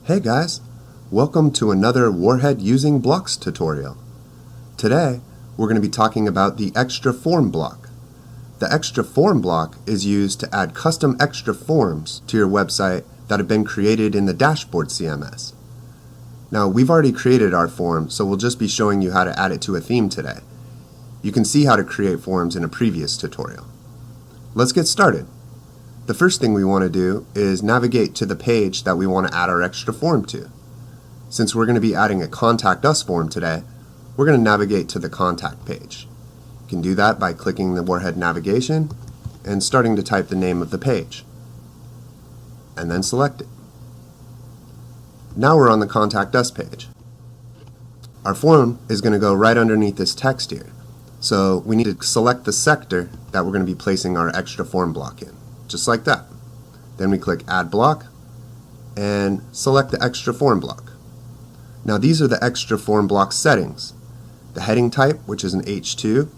Hey guys, welcome to another Warhead using blocks tutorial. Today we're going to be talking about the extra form block. The extra form block is used to add custom extra forms to your website that have been created in the dashboard CMS. Now we've already created our form, so we'll just be showing you how to add it to a theme today. You can see how to create forms in a previous tutorial. Let's get started. The first thing we want to do is navigate to the page that we want to add our extra form to. Since we're going to be adding a Contact Us form today, we're going to navigate to the Contact page. You can do that by clicking the Warhead navigation and starting to type the name of the page, and then select it. Now we're on the Contact Us page. Our form is going to go right underneath this text here, so we need to select the sector that we're going to be placing our extra form block in. Just like that. Then we click Add Block and select the extra form block. Now these are the extra form block settings. The heading type, which is an H2,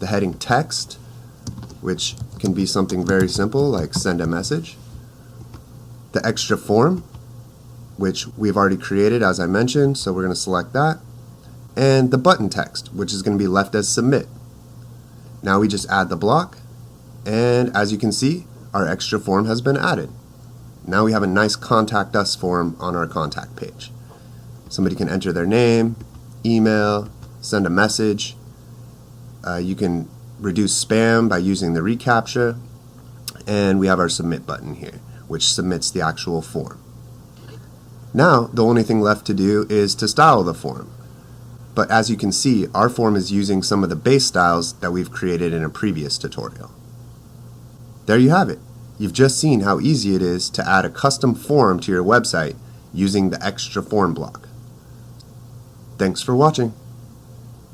the heading text, which can be something very simple like send a message, the extra form, which we've already created as I mentioned, so we're going to select that, and the button text, which is going to be left as submit. Now we just add the block, and as you can see, our extra form has been added. Now we have a nice Contact Us form on our contact page. Somebody can enter their name, email, send a message. You can reduce spam by using the reCAPTCHA, and we have our submit button here, which submits the actual form. Now the only thing left to do is to style the form. But as you can see, our form is using some of the base styles that we've created in a previous tutorial. There you have it. You've just seen how easy it is to add a custom form to your website using the extra form block. Thanks for watching.